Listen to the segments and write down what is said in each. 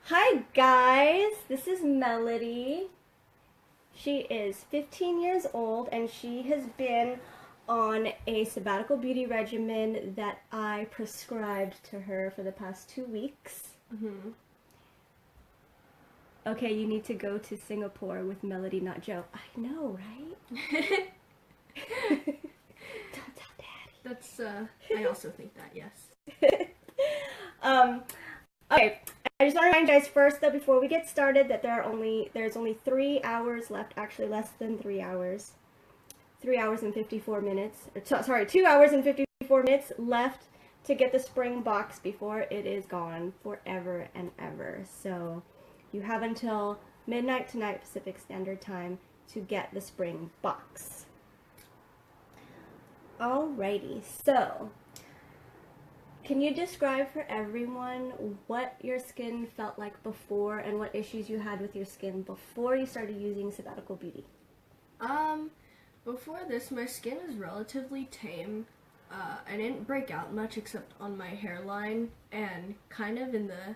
Hi guys, this is Melody. She is 15 years old and she has been on a Sabbatical Beauty regimen that I prescribed to her for the past 2 weeks. Okay, you need to go to Singapore with Melody, not Joe. I know, right? Don't tell Daddy. That's, I also think that, yes. Okay, I just want to remind you guys first, though, before we get started, that there's only 3 hours left, actually less than 3 hours. 3 hours and 54 minutes, sorry, 2 hours and 54 minutes left to get the spring box before it is gone forever and ever. So you have until midnight tonight Pacific Standard Time to get the spring box. Alrighty, so can you describe for everyone what your skin felt like before and what issues you had with your skin before you started using Sabbatical Beauty? Before this, my skin is relatively tame. I didn't break out much except on my hairline and kind of in the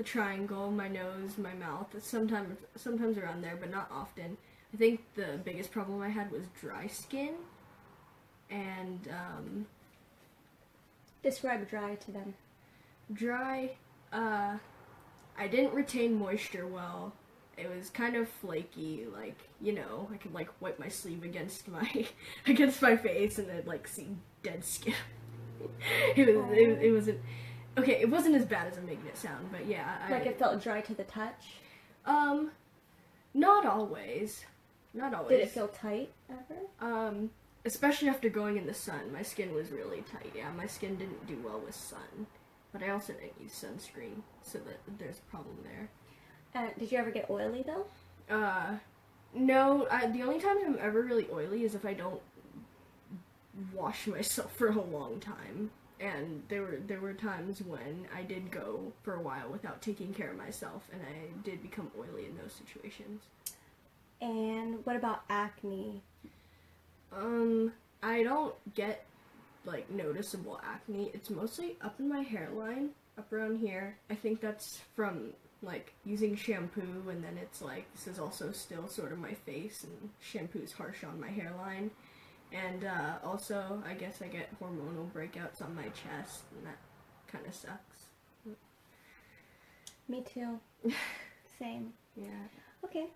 triangle, my nose, my mouth. Sometimes around there, but not often. I think the biggest problem I had was dry skin. And, Describe dry to them. dry, I didn't retain moisture well. It was kind of flaky, like, I could, like, wipe my sleeve against my, against my face and then, like, see dead skin. It wasn't, okay, it wasn't as bad as I'm making it sound, but yeah. Like it felt dry to the touch? Not always. Not always. Did it feel tight ever? Especially after going in the sun, my skin was really tight. Yeah, my skin didn't do well with sun. But I also didn't use sunscreen, so that there's a problem there. Did you ever get oily though? No. The only time I'm ever really oily is if I don't wash myself for a long time. And there were times when I did go for a while without taking care of myself, and I did become oily in those situations. And what about acne? I don't get, like, noticeable acne. It's mostly up in my hairline, up around here. I think that's from, like, using shampoo, and then it's like, this is also still sort of my face, and shampoo's harsh on my hairline. And, also, I guess I get hormonal breakouts on my chest, and that kind of sucks. Me too. Same. Yeah. Okay.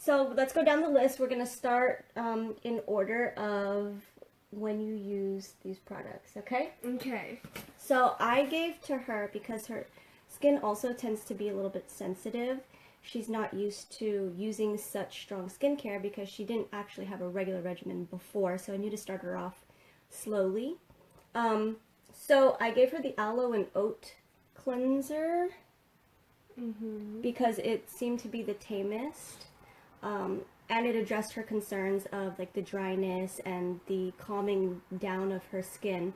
So let's go down the list. We're going to start in order of when you use these products, okay? Okay. So I gave to her, because her skin also tends to be a little bit sensitive. She's not used to using such strong skincare because she didn't actually have a regular regimen before, so I knew to start her off slowly. So I gave her the aloe and oat cleanser because it seemed to be the tamest. And it addressed her concerns of, like, the dryness and the calming down of her skin.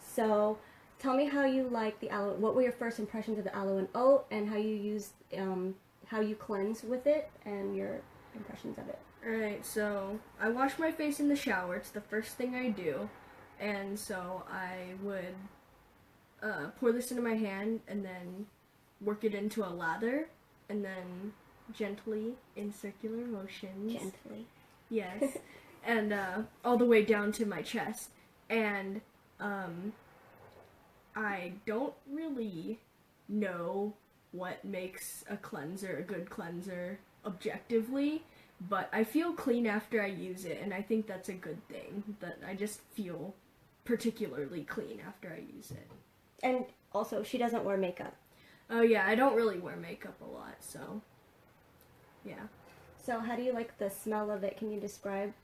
So tell me how you like the aloe. What were your first impressions of the aloe and oat, and how you use, how you cleanse with it, and your impressions of it? Alright, so I wash my face in the shower. It's the first thing I do. And so I would pour this into my hand and then work it into a lather, and then gently in circular motions. Gently. Yes. And all the way down to my chest. And I don't really know what makes a cleanser a good cleanser objectively, but I feel clean after I use it, and I think that's a good thing, that I just feel particularly clean after I use it. And also, she doesn't wear makeup. Oh yeah, I don't really wear makeup a lot, so yeah. So how do you like the smell of it? Can you describe?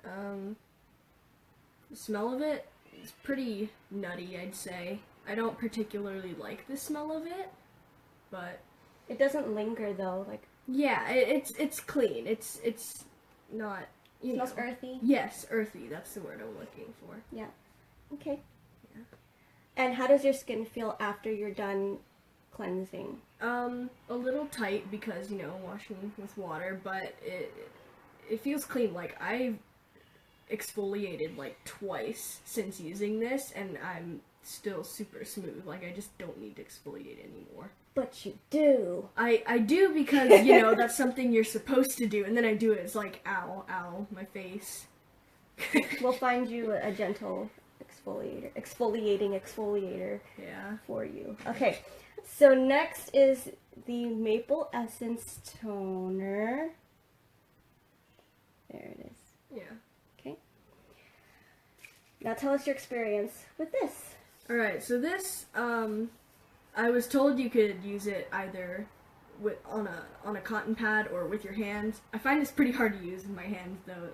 The smell of it is pretty nutty, I'd say. I don't particularly like the smell of it, but It doesn't linger though, like, yeah, it's clean. It's not, it smells earthy. Yes, earthy. That's the word I'm looking for. Yeah. Okay. Yeah. And how does your skin feel after you're done cleansing? A little tight because, washing with water, but it feels clean. Like, I've exfoliated like twice since using this, and still super smooth. Like, I just don't need to exfoliate anymore. But you do. I do because, that's something you're supposed to do, and then I do it. It's like, ow, ow, my face. We'll find you a gentle exfoliator Yeah. for you. Okay, so next is the Maple Essence Toner. There it is. Yeah. Okay. Now tell us your experience with this. Alright, so this, I was told you could use it either on a cotton pad or with your hands. I find this pretty hard to use in my hands, though,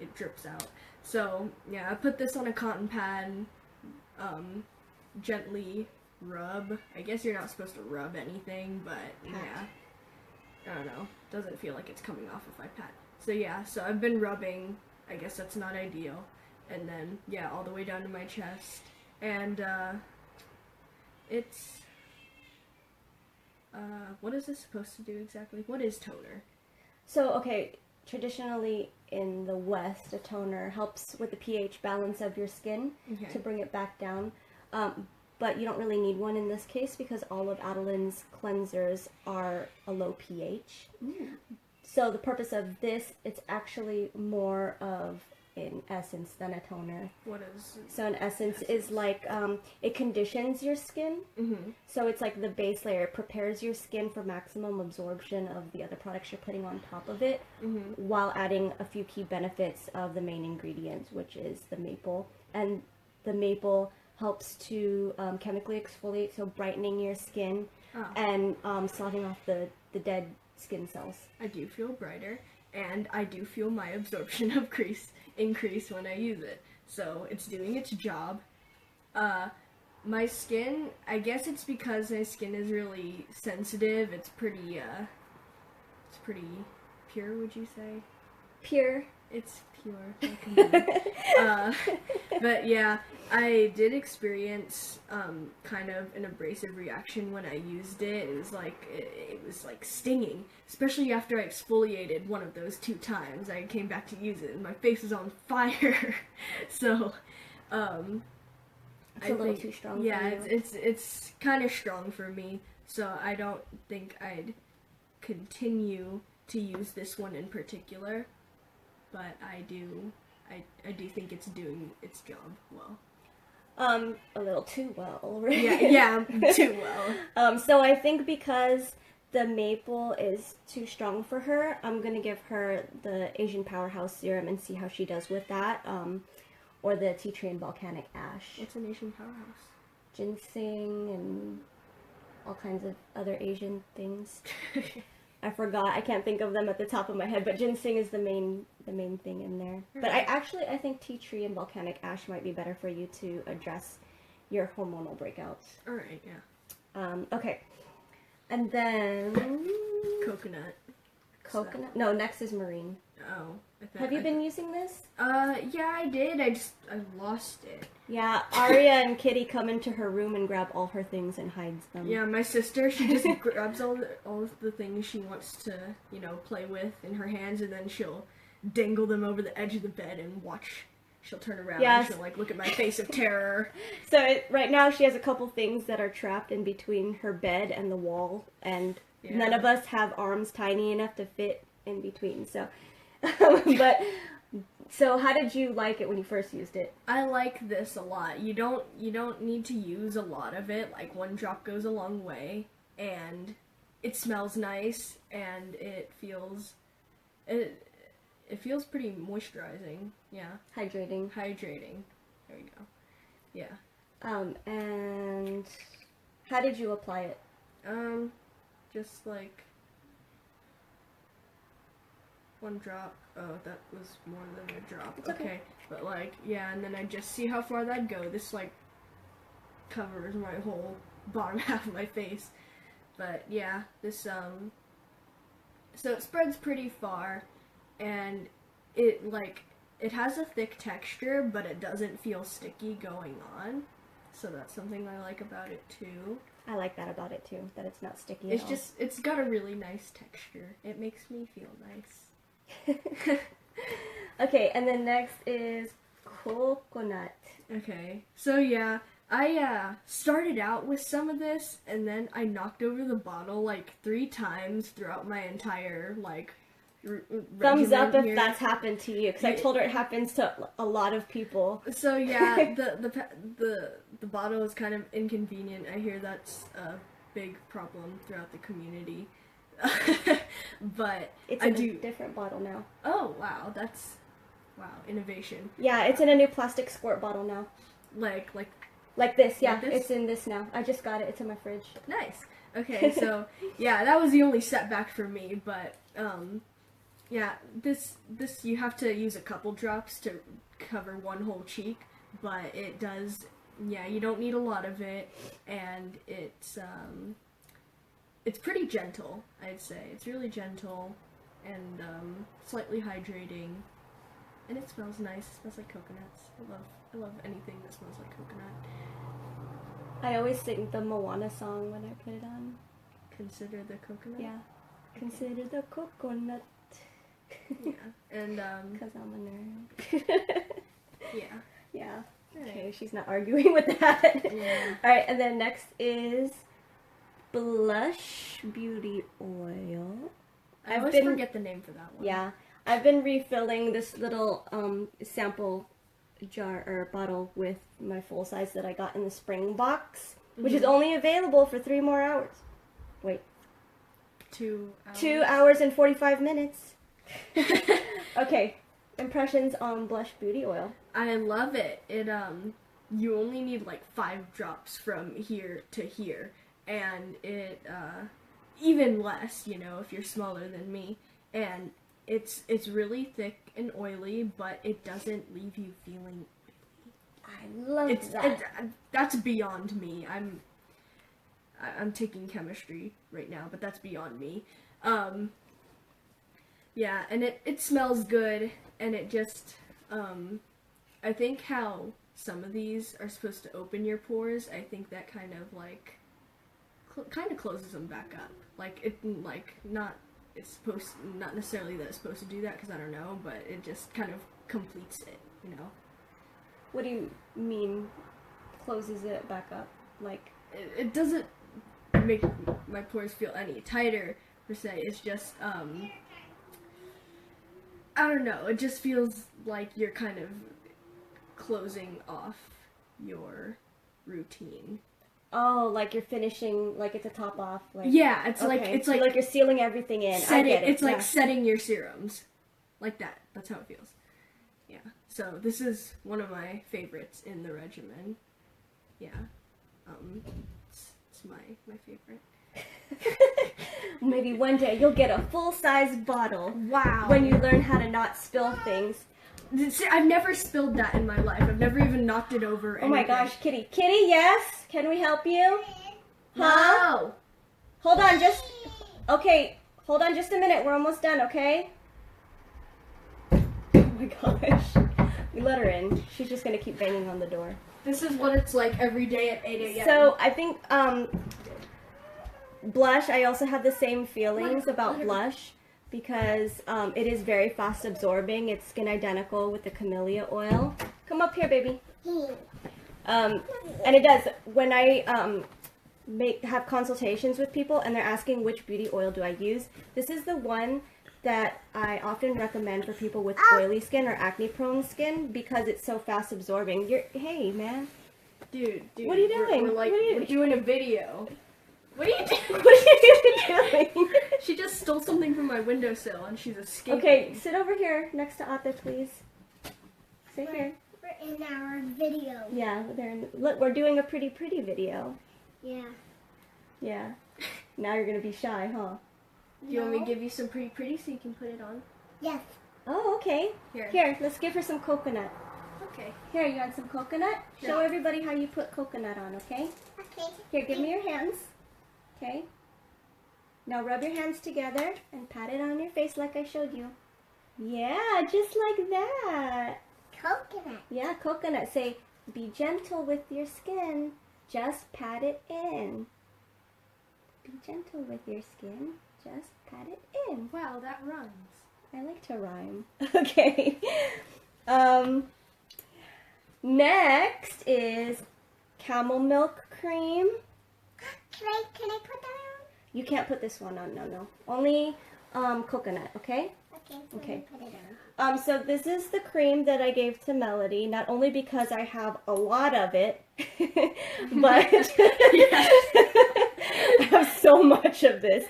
it drips out. So, yeah, I put this on a cotton pad, gently rub. I guess you're not supposed to rub anything, but, yeah. I don't know. Doesn't feel like it's coming off if I pat. So, yeah, so I've been rubbing. I guess that's not ideal. And then, yeah, all the way down to my chest. And, it's, what is this supposed to do exactly? What is toner? So, okay, traditionally in the West, a toner helps with the pH balance of your skin to bring it back down. But you don't really need one in this case because all of Adeline's cleansers are a low pH. So the purpose of this, it's actually more of an essence than a toner. What is it? So an essence is like, it conditions your skin. So it's like the base layer. It prepares your skin for maximum absorption of the other products you're putting on top of it, while adding a few key benefits of the main ingredients, which is the maple. And the maple helps to chemically exfoliate, so brightening your skin and sloughing off the dead skin cells. I do feel brighter, and I do feel my absorption of increase when I use it. So it's doing its job. My skin, I guess it's because my skin is really sensitive. It's pretty pure, would you say? Pure. It's pure. But yeah, I did experience kind of an abrasive reaction when I used it. It was like stinging, especially after I exfoliated one of those 2 times. I came back to use it and my face was on fire. So It's a little too strong. Yeah, for you. it's kind of strong for me. So I don't think I'd continue to use this one in particular. But I do think it's doing its job well. A little too well, right? Yeah, too well. So I think because the maple is too strong for her, I'm gonna give her the Asian Powerhouse Serum and see how she does with that. Or the tea tree and volcanic ash. What's an Asian powerhouse? Ginseng and all kinds of other Asian things. I forgot. I can't think of them at the top of my head, but ginseng is the main thing in there. But I think tea tree and volcanic ash might be better for you to address your hormonal breakouts. All right, yeah. Okay. And then Coconut. coconut. No, next is marine. Oh. Have you been using this? Yeah, I did. I lost it. Yeah, Aria and Kitty come into her room and grab all her things and hides them. Yeah, my sister, she just grabs all of the things she wants to, play with in her hands, and then she'll dangle them over the edge of the bed and watch. She'll turn around and she'll, look at my face of terror. So right now she has a couple things that are trapped in between her bed and the wall, and none of us have arms tiny enough to fit in between, so... So how did you like it when you first used it? I like this a lot. You don't need to use a lot of it. Like 1 drop goes a long way, and it smells nice, and it feels pretty moisturizing. Yeah. Hydrating. There we go. Yeah. And how did you apply it? Just like 1 drop. Oh, that was more than a drop. It's okay. But and then I just see how far that'd go. This covers my whole bottom half of my face. But yeah, this so it spreads pretty far, and it has a thick texture, but it doesn't feel sticky going on. So that's something I like about it too. I like that about it too, that it's not sticky at all. It's got a really nice texture. It makes me feel nice. Okay, and then next is coconut. Okay, so yeah, I started out with some of this, and then I knocked over the bottle like 3 times throughout my entire like Thumbs up if here. that's happened to you, because I told her it happens to a lot of people. So yeah, the bottle is kind of inconvenient. I hear that's a big problem throughout the community. But It's in a different bottle now. Oh wow, innovation. Yeah, it's in a new plastic squirt bottle now. Like this, yeah. Like this? It's in this now. I just got it. It's in my fridge. Nice. Okay, so yeah, that was the only setback for me, but yeah, this you have to use a couple drops to cover one whole cheek, but it does. Yeah, you don't need a lot of it, and it's pretty gentle. I'd say it's really gentle and slightly hydrating, and it smells nice. It smells like coconuts. I love anything that smells like coconut. I always sing the Moana song when I put it on. Consider the coconut. Yeah. Consider the coconut. Yeah, and Because I'm a nerd. yeah. Yeah. Right. Okay, she's not arguing with that. Yeah. Alright, and then next is Blush Beauty Oil. I always forget the name for that one. Yeah. I've been refilling this little sample jar or bottle with my full size that I got in the spring box, which is only available for 3 more hours. Wait. 2 hours? 2 hours and 45 minutes. Okay. Impressions on Blush Beauty Oil. I love it. It you only need like 5 drops from here to here, and it even less, you know, if you're smaller than me, and it's really thick and oily, but it doesn't leave you feeling oily. I love that. That's beyond me. I'm taking chemistry right now, but that's beyond me. Yeah, and it smells good, and it just I think how some of these are supposed to open your pores, I think that kind of like closes them back up. Not necessarily that it's supposed to do that, because I don't know, but it just kind of completes it, you know. What do you mean closes it back up? Like it doesn't make my pores feel any tighter per se. It's just I don't know, it just feels like you're kind of closing off your routine. Oh, like you're finishing, like it's a top off. Like, yeah, it's okay. like like you're sealing everything in. I get it. It's like setting your serums, like that. That's how it feels. Yeah. So this is one of my favorites in the regimen. Yeah. It's my favorite. Maybe one day you'll get a full-size bottle. Wow. When you learn how to not spill things. I've never spilled that in my life. I've never even knocked it over. Oh my gosh, Kitty. Kitty, yes? Can we help you? Huh? No. Hold on, okay, hold on just a minute. We're almost done, okay? Oh my gosh. We let her in. She's just gonna keep banging on the door. This is what it's like every day at 8 a.m. So, I think, blush, I also have the same feelings about blush, because it is very fast absorbing. It's skin identical with the camellia oil. Come up here, baby. And it does. When I have consultations with people and they're asking which beauty oil do I use, this is the one that I often recommend for people with oily skin or acne prone skin, because it's so fast absorbing. Hey man. Dude. What are you doing? We're doing a video. What are you doing? What are you doing? She just stole something from my windowsill and she's escaping. Okay, sit over here next to Ate, please. Sit here. We're in our video. Yeah, look, we're doing a pretty video. Yeah. Yeah. Now you're gonna be shy, huh? Do you want me to give you some pretty so you can put it on? Yes. Oh, okay. Here, let's give her some coconut. Okay. Here, you want some coconut? Yeah. Show everybody how you put coconut on, okay? Okay. Here, give me your hands. Okay? Now rub your hands together and pat it on your face like I showed you. Yeah, just like that. Coconut. Yeah, coconut. Say, be gentle with your skin. Just pat it in. Be gentle with your skin. Just pat it in. Wow, that rhymes. I like to rhyme. Okay. Next is camel milk cream. Can I put that on? You can't put this one on, no. Only coconut, okay? Okay, Okay. put it on. So this is the cream that I gave to Melody, not only because I have a lot of it, but I have so much of this,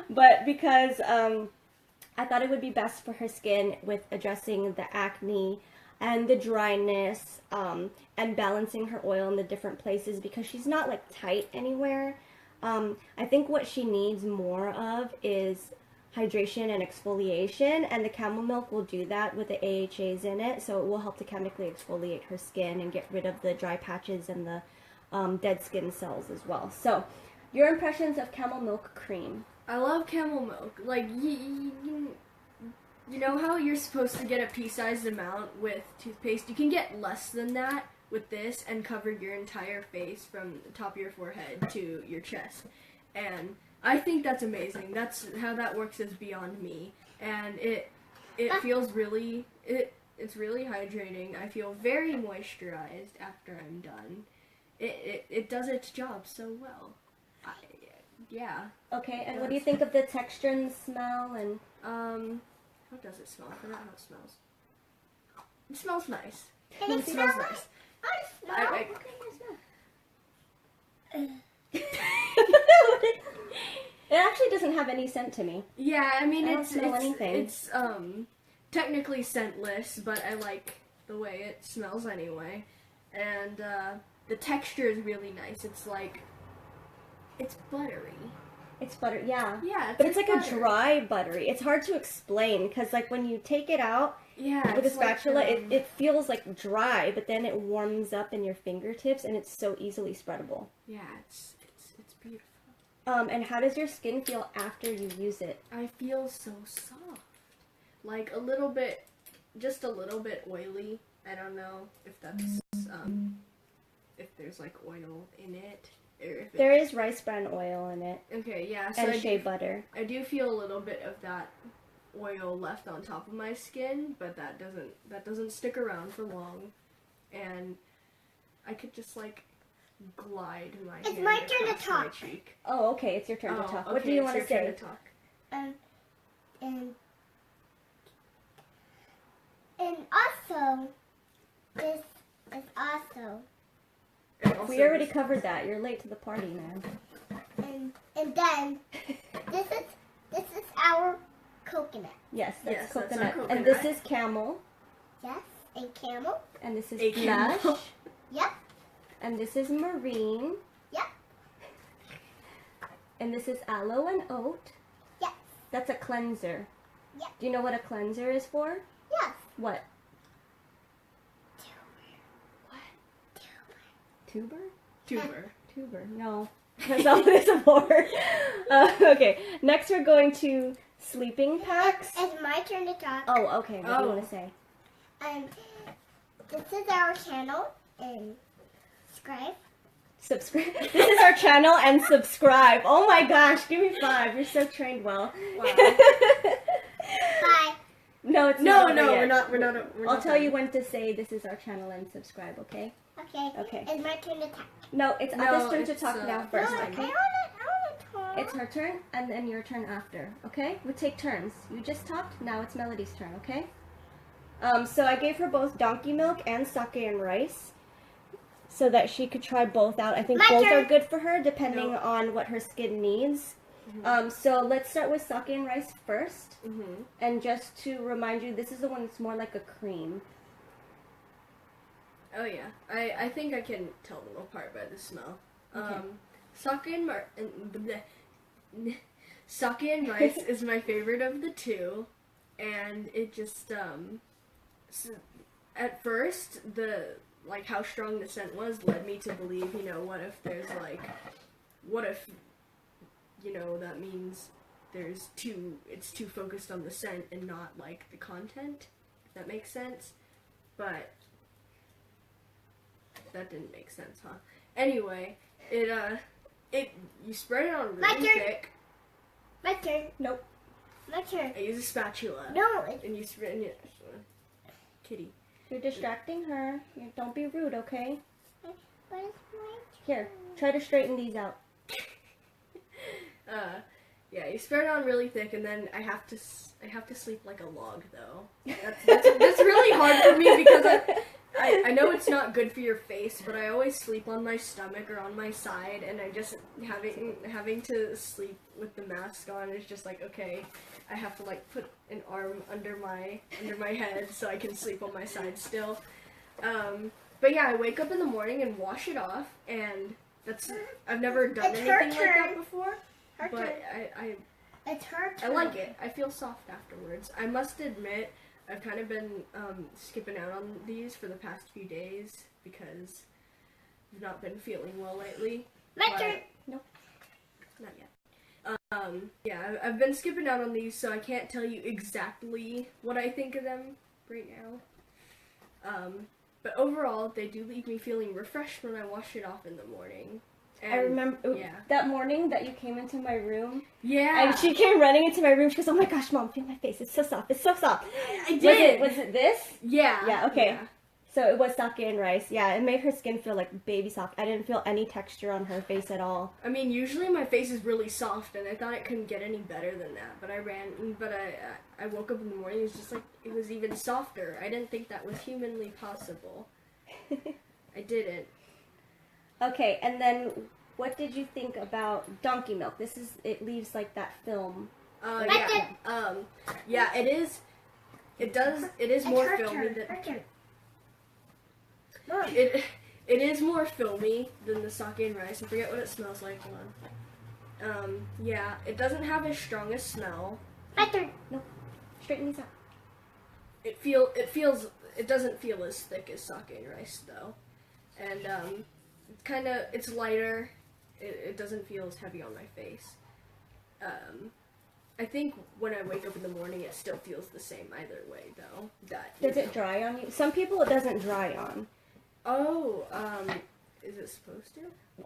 but because I thought it would be best for her skin with addressing the acne and the dryness, and balancing her oil in the different places because she's not like tight anywhere. I think what she needs more of is hydration and exfoliation, and the camel milk will do that with the AHAs in it, so it will help to chemically exfoliate her skin and get rid of the dry patches and the dead skin cells as well. So, your impressions of camel milk cream? I love camel milk. Like, you know how you're supposed to get a pea-sized amount with toothpaste? You can get less than that with this and cover your entire face from the top of your forehead to your chest. And I think that's amazing. That's how that works is beyond me. And it feels really, it's really hydrating. I feel very moisturized after I'm done. It does its job so well. Yeah. Okay, and what do you think of the texture and the smell? And how does it smell? I forgot how it smells. It smells nice. Can it It smells smell? nice. I It actually doesn't have any scent to me. Yeah, I mean, I don't smell anything. It's technically scentless, but I like the way it smells anyway. And the texture is really nice. It's like, it's buttery. It's butter, yeah. Yeah, But it's like butter. a dry buttery. It's hard to explain because like when you take it out Yeah, with a it's like, spatula, it feels like dry, but then it warms up in your fingertips and it's so easily spreadable. yeah, it's beautiful. And how does your skin feel after you use it? I feel so soft. Like a little bit, just a little bit oily. I don't know if that's, if there's like oil in it. Or if There is rice bran oil in it okay, yeah, so and shea butter. I do feel a little bit of that oil left on top of my skin, but that doesn't stick around for long. And I could just like glide my It's hand my turn to across my talk. cheek. Oh, okay, it's your turn to Oh, talk. okay, What do you it's want your to say? turn to talk. And also, this is also, And also We already this- covered that. You're late to the party, man. and then this is our coconut. Yes, that's Yes, that's our coconut. And this coconut. is camel. Yes, and camel. And this is A blush. camel. Yep, And this is marine. yep, And this is aloe and oat. yep, That's a cleanser. Yep. Do you know what a cleanser is for? yes. What? Tuber? Tuber. Tuber. No. That's not what it's for. Okay. Next we're going to sleeping packs. It's my turn to talk. Oh, okay. What do you Oh. want to say? This is our channel, and subscribe. Subscribe. This is our channel and subscribe. Oh my gosh, give me 5. You're so trained well. Wow. Bye. No, it's No, not over no, yet. we're not. I'll tell you when to say this is our channel and subscribe, okay? Okay. Okay. It's my turn to talk. No, it's No, Abba's turn to it's, talk now first, no, okay? I want to talk. It's her turn, and then your turn after, okay? We take turns. You just talked, now it's Melody's turn, okay? So I gave her both donkey milk and sake and rice so that she could try both out. I think My both turn. are good for her depending No. on what her skin needs. So let's start with sake and rice first. Mm-hmm. And just to remind you, this is the one that's more like a cream. Oh yeah, I think I can tell them apart by the smell. Okay. Sake and rice is my favorite of the two, and it just at first the like how strong the scent was led me to believe, what if that means it's too focused on the scent and not like the content, if that makes sense. But that didn't make sense, huh? Anyway, you spread it on My really turn. thick. My turn. Nope. My turn. I use a spatula. No, it's And you spread it. Kitty. You're distracting her. Don't be rude, okay? But it's my Here, try to straighten these out. Yeah, you spread it on really thick, and then I have to sleep like a log though. That's really hard for me because I know it's not good for your face, but I always sleep on my stomach or on my side, and I just having to sleep with the mask on is just like, okay, I have to like put an arm under my head so I can sleep on my side still. But yeah, I wake up in the morning and wash it off, and I've never done It's anything her like turn. that before. Her But turn. It's her I turn. like it. I feel soft afterwards. I must admit, I've kind of been skipping out on these for the past few days because I've not been feeling well lately. My but- turn. No. Not yet. Yeah, I've been skipping out on these, so I can't tell you exactly what I think of them right now. But overall, they do leave me feeling refreshed when I wash it off in the morning. And, I remember yeah. that morning that you came into my room, Yeah. and she came running into my room. She goes, "Oh my gosh, Mom, feel my face. It's so soft. It's so soft." I did. Was it this? Yeah. Yeah, okay. Yeah. So it was sake and rice. Yeah, it made her skin feel like baby soft. I didn't feel any texture on her face at all. I mean, usually my face is really soft, and I thought it couldn't get any better than that. But I woke up in the morning, it was just like, it was even softer. I didn't think that was humanly possible. I didn't. Okay, and then what did you think about donkey milk? It leaves like that film. Yeah. Yeah, it is. It does. It is more Her filmy turn. than Her turn. Mom. it. It is more filmy than the sake and rice. I forget what it smells like. Hold on. Yeah, it doesn't have as strong a smell. My turn. Straighten these out. It doesn't feel as thick as sake and rice though, and it's lighter. It doesn't feel as heavy on my face. I think when I wake up in the morning, it still feels the same either way though. Does it dry on you? Some people it doesn't dry on. Oh, is it supposed to?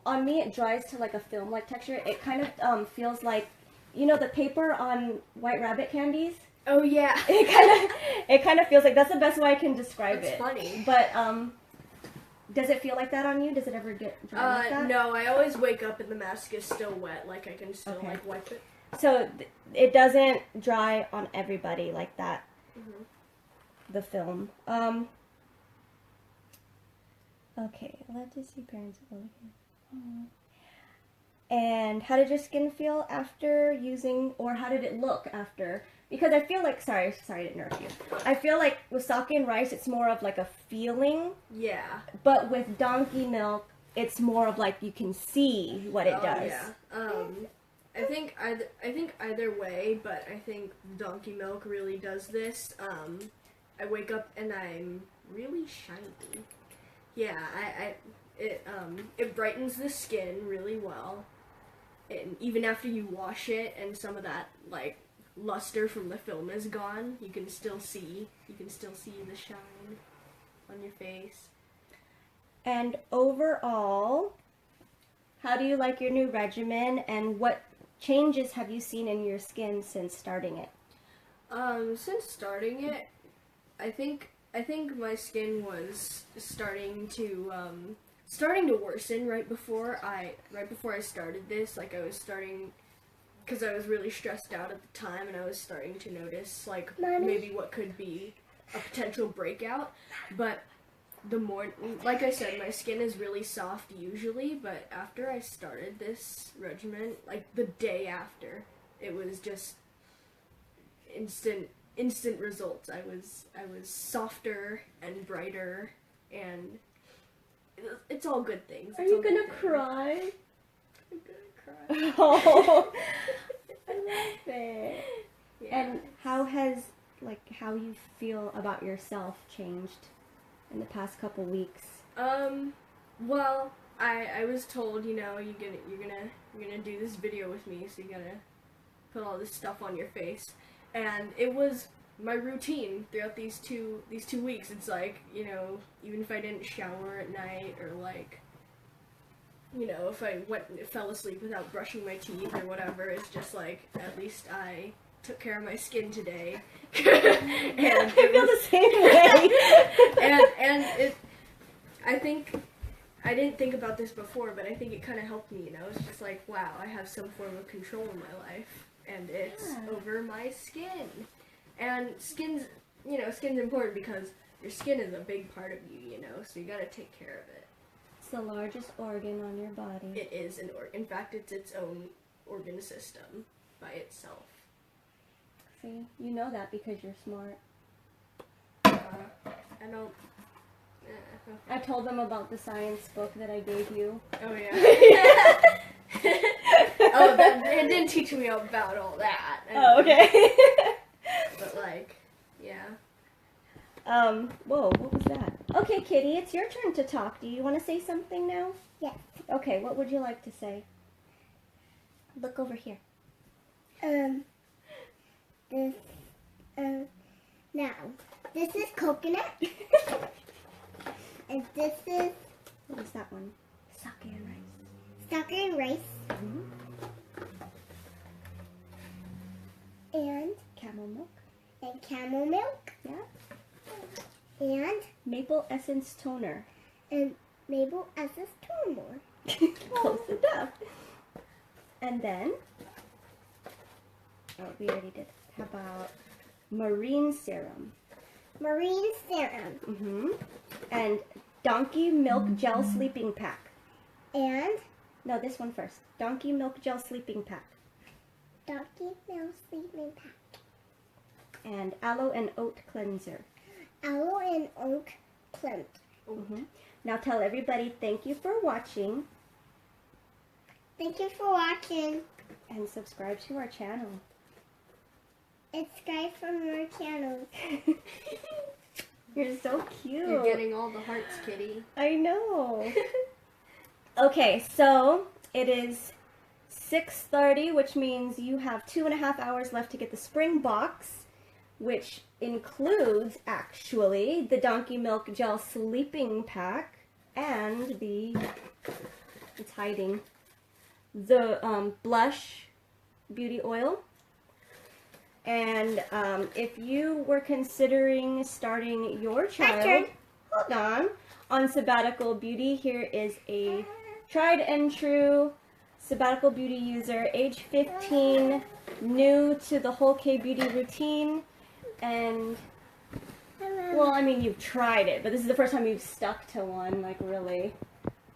On me, it dries to like a film-like texture. It kind of feels like, you know, the paper on White Rabbit candies. Oh yeah. It kind of feels like, that's the best way I can describe That's it. funny. But does it feel like that on you? Does it ever get dry like that? No, I always wake up and the mask is still wet. Like I can still Okay. like wipe it. So it doesn't dry on everybody like that. Mhm. The film. Okay, let us see parents over here. And how did your skin feel after using, or how did it look after? Because I feel like, sorry to interrupt you. I feel like with sake and rice, it's more of like a feeling, Yeah. but with donkey milk, it's more of like you can see what it does. Yeah. I think either way, but I think donkey milk really does this. I wake up and I'm really shiny. Yeah, it brightens the skin really well. And even after you wash it and some of that like luster from the film is gone, you can still see the shine on your face. And overall, how do you like your new regimen, and what changes have you seen in your skin since starting it? Since starting it, I think my skin was starting to worsen right before I started this. Like I was starting, because I was really stressed out at the time, and I was starting to notice like maybe what could be a potential breakout. But the more, like I said, my skin is really soft usually, but after I started this regimen, like the day after, it was just instant results. I was softer and brighter, and it's all good things. Are It's you all gonna good things. cry? I'm gonna cry. Oh, I love it. Yeah. And how has how you feel about yourself changed in the past couple weeks? Well, I was told, you know, you're gonna do this video with me, so you gotta put all this stuff on your face, and it was my routine throughout these two weeks. It's like, you know, even if I didn't shower at night, or like, you know, if I fell asleep without brushing my teeth or whatever, it's just like, at least I took care of my skin today. And I feel the same way. and I didn't think about this before, but I think it kind of helped me, you know? It's just like, wow, I have some form of control in my life, and it's over my skin. And skin's important because your skin is a big part of you, you know? So you gotta take care of it. It's the largest organ on your body. It is an organ. In fact, it's its own organ system by itself. See, you know that because you're smart. I don't... I told them about the science book that I gave you. Oh, yeah. It didn't teach me about all that. Oh, okay. But, like, yeah. Whoa, what was that? Okay, Kitty, it's your turn to talk. Do you want to say something now? Yes. Okay, what would you like to say? Look over here. Now, this is coconut. And this is... What is that one? Sake and rice. Sake and rice. And... Camel milk. And camel milk. Yeah. And... Maple essence toner. And maple essence toner. Close enough. And then... Oh, we already did. How about marine serum? Marine serum. And donkey milk gel sleeping pack. And... No, this one first. Donkey milk gel sleeping pack. Donkey milk sleeping pack. And aloe and oat cleanser. Aloe and oat cleanser. Now tell everybody thank you for watching. Thank you for watching. And subscribe to our channel. It's Sky from our channel. You're so cute. You're getting all the hearts, Kitty. I know. Okay, so it is 6:30, which means you have 2.5 hours left to get the spring box, which includes, actually, the Donkey Milk Gel Sleeping Pack and the, it's hiding, the Blush Beauty Oil. And if you were considering starting your child, hold on Sabbatical Beauty, here is a tried and true Sabbatical Beauty user, age 15, new to the whole Kbeauty routine, and, well, I mean, you've tried it, but this is the first time you've stuck to one, like, really,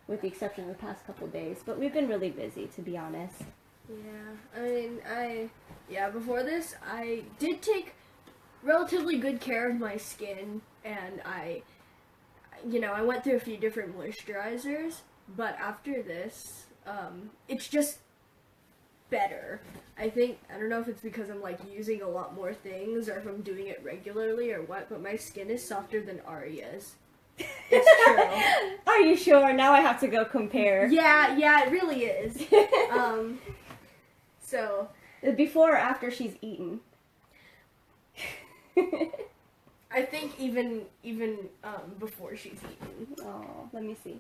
with the exception of the past couple days, but we've been really busy, to be honest. Yeah, I mean, before this, I did take relatively good care of my skin, and I went through a few different moisturizers, but after this, it's just better. I don't know if it's because I'm, like, using a lot more things, or if I'm doing it regularly, or what, but my skin is softer than Arya's. It's true. Are you sure? Now I have to go compare. Yeah, it really is. So... Before or after she's eaten? I think even before she's eaten. Oh, let me see.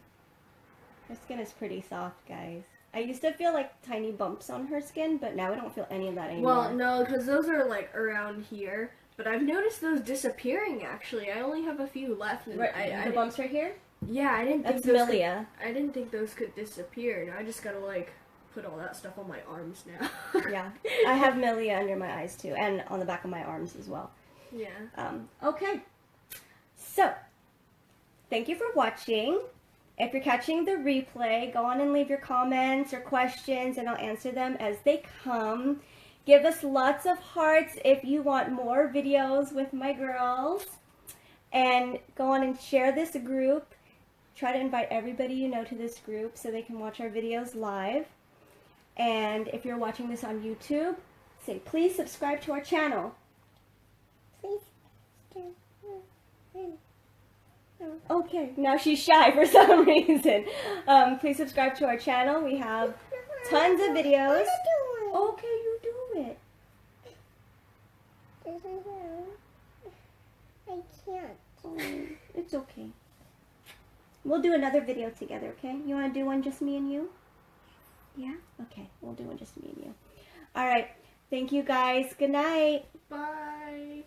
Her skin is pretty soft, guys. I used to feel like tiny bumps on her skin, but now I don't feel any of that anymore. Well, no, because those are like around here. But I've noticed those disappearing. Actually, I only have a few left. And the bumps right here. Yeah, I didn't think that's those Milia. I didn't think those could disappear. Now I just gotta like put all that stuff on my arms now. Yeah, I have Milia under my eyes too, and on the back of my arms as well. Yeah. Okay. So, thank you for watching. If you're catching the replay, go on and leave your comments or questions, and I'll answer them as they come. Give us lots of hearts if you want more videos with my girls. And go on and share this group. Try to invite everybody you know to this group so they can watch our videos live. And if you're watching this on YouTube, say please subscribe to our channel. Please. Okay, now she's shy for some reason. Please subscribe to our channel. We have tons of videos. Okay, you do it. I can't. Oh, it's okay. We'll do another video together, okay? You want to do one just me and you? Yeah? Okay, we'll do one just me and you. Alright, thank you guys. Good night. Bye.